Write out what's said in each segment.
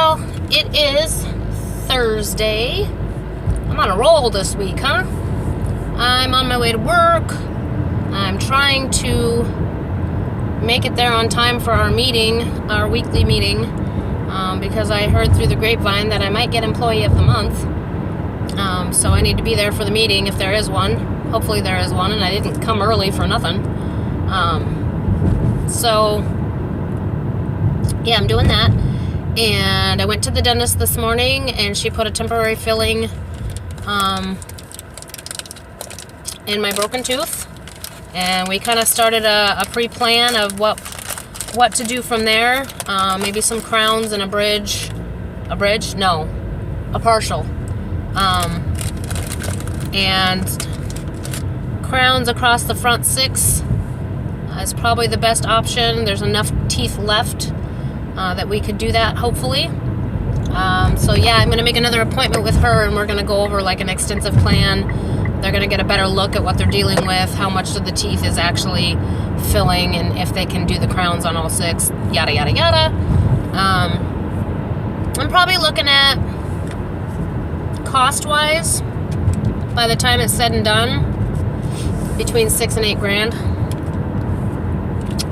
Well, it is Thursday. I'm on a roll this week, huh? I'm on my way to work. I'm trying to make it there on time for our meeting, our weekly meeting, because I heard through the grapevine that I might get Employee of the Month. So I need to be there for the meeting if there is one. Hopefully there is one, and I didn't come early for nothing. So, yeah, I'm doing that. And I went to the dentist this morning, and she put a temporary filling in my broken tooth. And we kind of started a pre-plan of what to do from there. Maybe some crowns and a bridge. A bridge? No. A partial. And crowns across the front 6 is probably the best option. There's enough teeth left that we could do that, hopefully. So yeah, I'm going to make another appointment with her, and we're going to go over like an extensive plan. They're going to get a better look at what they're dealing with, how much of the teeth is actually filling, and if they can do the crowns on all 6, yada, yada, yada. I'm probably looking at, cost-wise, by the time it's said and done, between $6 and $8 grand.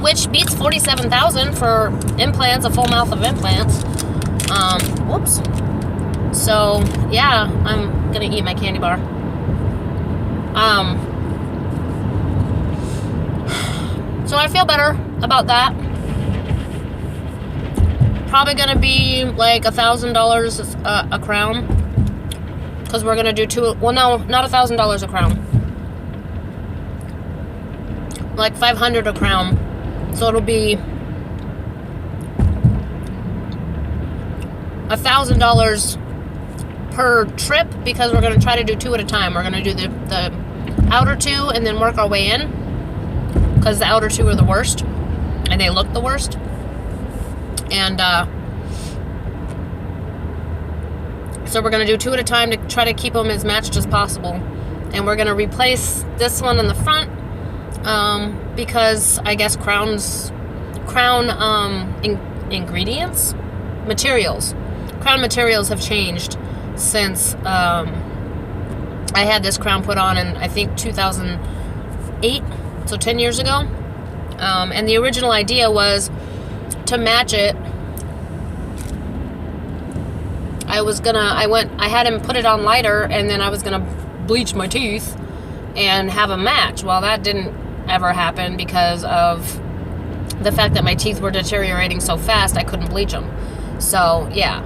Which beats $47,000 for implants, a full mouth of implants. Whoops. So, yeah, I'm gonna eat my candy bar. So I feel better about that. Probably gonna be like $1,000 a crown, because we're gonna do 2. Well, no, not $1,000 a crown. Like $500 a crown. So it'll be $1,000 per trip, because we're going to try to do 2 at a time. We're going to do the outer 2 and then work our way in, because the outer 2 are the worst and they look the worst. And so we're going to do 2 at a time to try to keep them as matched as possible. And we're going to replace this one in the front, because I guess crown materials have changed since I had this crown put on in, I think, 2008, so 10 years ago. And the original idea was to match it. I had him put it on lighter, and then I was gonna bleach my teeth and have a match. Well, that didn't ever happen because of the fact that my teeth were deteriorating so fast I couldn't bleach them. So yeah,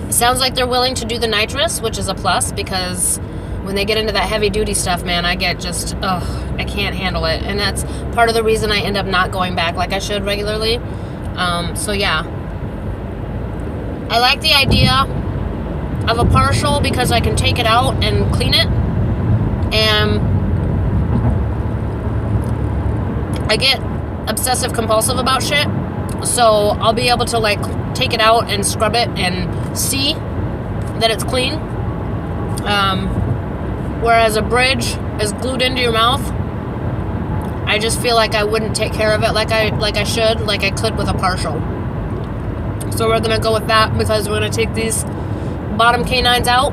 it sounds like they're willing to do the nitrous, which is a plus, because when they get into that heavy duty stuff, man, I get just, I can't handle it. And that's part of the reason I end up not going back like I should regularly. So yeah, I like the idea of a partial, because I can take it out and clean it, and I get obsessive compulsive about shit, so I'll be able to like take it out and scrub it and see that it's clean. Whereas a bridge is glued into your mouth, I just feel like I wouldn't take care of it like I could with a partial. So we're gonna go with that, because we're gonna take these bottom canines out.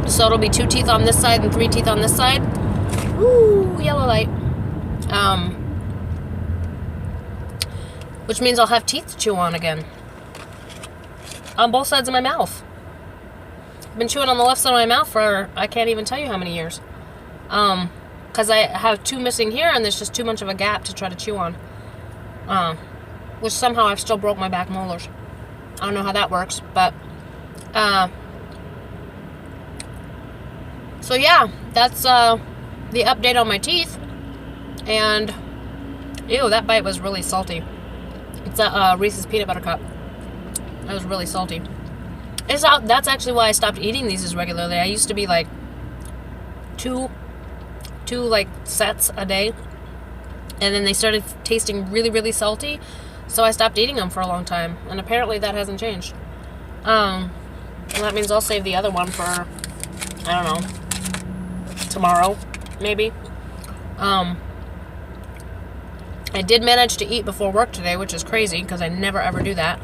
So it'll be 2 teeth on this side and 3 teeth on this side. Ooh, yellow light. Which means I'll have teeth to chew on again. On both sides of my mouth. I've been chewing on the left side of my mouth for, I can't even tell you how many years. Because I have 2 missing here, and there's just too much of a gap to try to chew on. Which somehow I've still broke my back molars. I don't know how that works, but so yeah, that's the update on my teeth. And ew, that bite was really salty. It's a Reese's peanut butter cup. That was really salty. That's actually why I stopped eating these as regularly. I used to be like two like sets a day, and then they started tasting really, really salty, so I stopped eating them for a long time, and apparently that hasn't changed. And that means I'll save the other one for, I don't know, tomorrow, maybe. I did manage to eat before work today, which is crazy, because I never ever do that.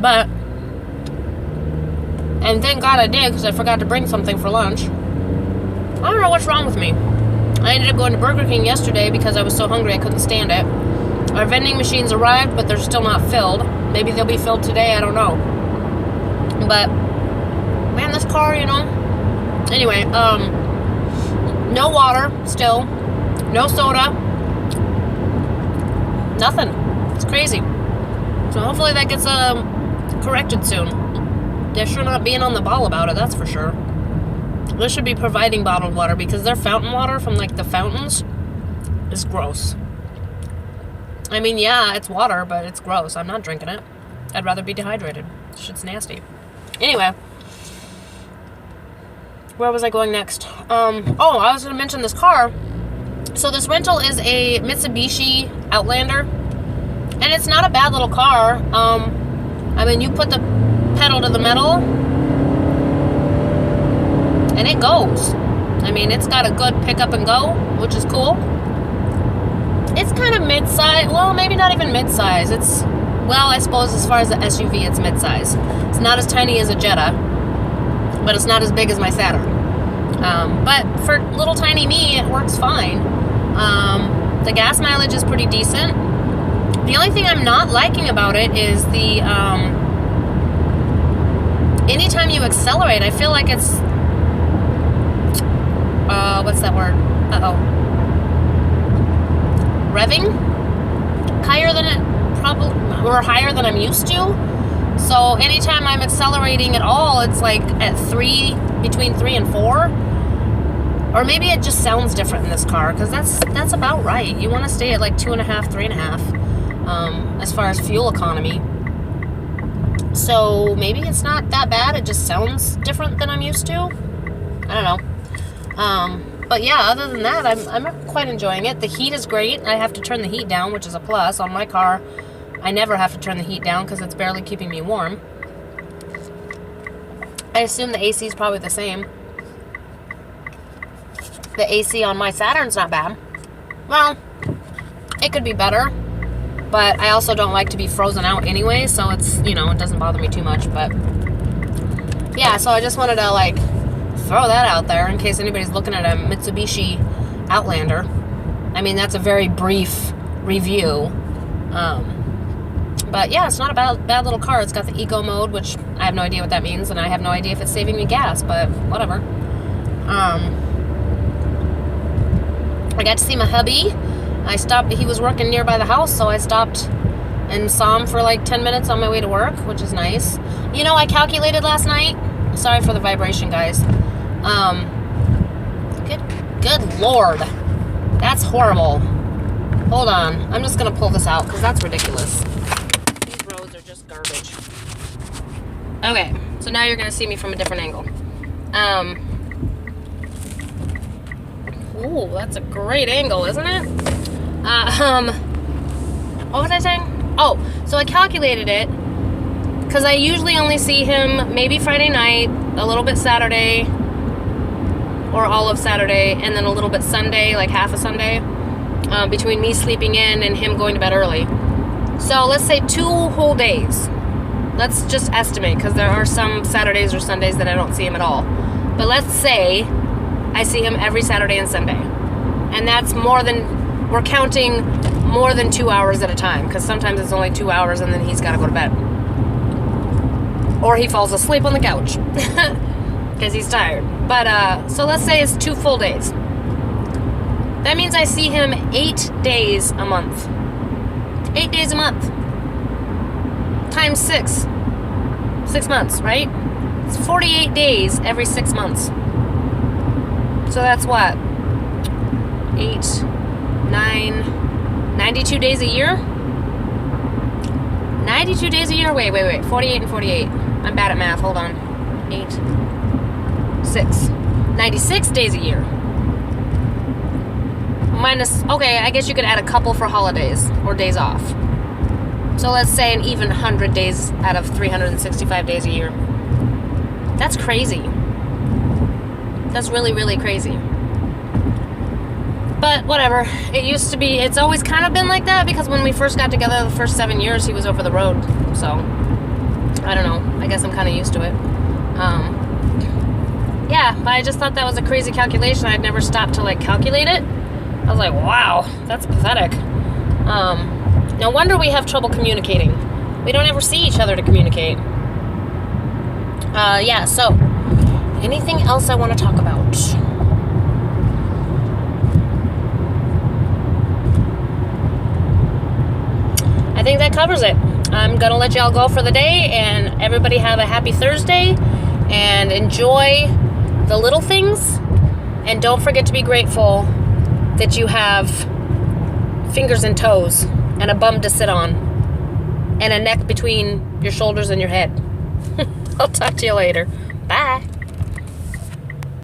But, and thank God I did, because I forgot to bring something for lunch. I don't know what's wrong with me. I ended up going to Burger King yesterday because I was so hungry I couldn't stand it. Our vending machines arrived, but they're still not filled. Maybe they'll be filled today, I don't know. But, man, this car, you know. Anyway, no water, still. No soda. Nothing. It's crazy. So hopefully that gets corrected soon. They're sure not being on the ball about it, that's for sure. They should be providing bottled water because their fountain water from, like, the fountains is gross. I mean, yeah, it's water, but it's gross. I'm not drinking it. I'd rather be dehydrated. Shit's nasty. Anyway. Where was I going next? I was going to mention this car. So this rental is a Mitsubishi Outlander. And it's not a bad little car. I mean, you put the pedal to the metal, and it goes. I mean, it's got a good pick up and go, which is cool. It's kind of mid-size. Well, maybe not even mid-size. It's, well, I suppose as far as the SUV, it's mid-size. It's not as tiny as a Jetta, but it's not as big as my Saturn. But for little tiny me, it works fine. The gas mileage is pretty decent. The only thing I'm not liking about it is the, anytime you accelerate, I feel like it's, what's that word? Revving? Higher than it probably, or higher than I'm used to. So anytime I'm accelerating at all, it's like at between 3 and 4. Or maybe it just sounds different in this car, because that's about right. You want to stay at like 2.5, 3.5, as far as fuel economy. So maybe it's not that bad. It just sounds different than I'm used to. I don't know. But yeah, other than that, I'm quite enjoying it. The heat is great. I have to turn the heat down, which is a plus. On my car, I never have to turn the heat down because it's barely keeping me warm. I assume the AC is probably the same. The AC on my Saturn's not bad. Well, it could be better, but I also don't like to be frozen out anyway, so it's, you know, it doesn't bother me too much. But yeah, so I just wanted to like throw that out there in case anybody's looking at a Mitsubishi Outlander. I mean, that's a very brief review. But yeah, it's not a bad little car. It's got the eco mode, which I have no idea what that means, and I have no idea if it's saving me gas, but whatever. I got to see my hubby. I stopped, he was working nearby the house, so I stopped and saw him for like 10 minutes on my way to work, which is nice. You know, I calculated last night. Sorry for the vibration, guys. Good Lord. That's horrible. Hold on. I'm just going to pull this out because that's ridiculous. These roads are just garbage. Okay, so now you're going to see me from a different angle. Ooh, that's a great angle, isn't it? What was I saying? Oh, so I calculated it because I usually only see him maybe Friday night, a little bit Saturday, or all of Saturday, and then a little bit Sunday, like half a Sunday, between me sleeping in and him going to bed early. So let's say 2 whole days. Let's just estimate, because there are some Saturdays or Sundays that I don't see him at all. But let's say I see him every Saturday and Sunday. And that's more than, we're counting more than 2 hours at a time, because sometimes it's only 2 hours and then he's got to go to bed. Or he falls asleep on the couch because he's tired. But, so let's say it's 2 full days. That means I see him 8 days a month. 8 days a month. Times 6. 6 months, right? It's 48 days every 6 months. So that's what? 8, 9, 92 days a year? 92 days a year? Wait. 48 and 48. I'm bad at math. Hold on. 8, 6. 96 days a year. Minus, okay, I guess you could add a couple for holidays or days off. So let's say an even 100 days out of 365 days a year. That's crazy. That's really, really crazy. But whatever. It used to be, it's always kind of been like that because when we first got together the first 7 years, he was over the road. So I don't know. I guess I'm kind of used to it. Yeah, but I just thought that was a crazy calculation. I'd never stopped to like calculate it. I was like, wow, that's pathetic. No wonder we have trouble communicating. We don't ever see each other to communicate. Yeah, so anything else I want to talk about? I think that covers it. I'm going to let y'all go for the day, and everybody have a happy Thursday, and enjoy the little things, and don't forget to be grateful that you have fingers and toes, and a bum to sit on, and a neck between your shoulders and your head. I'll talk to you later. Bye.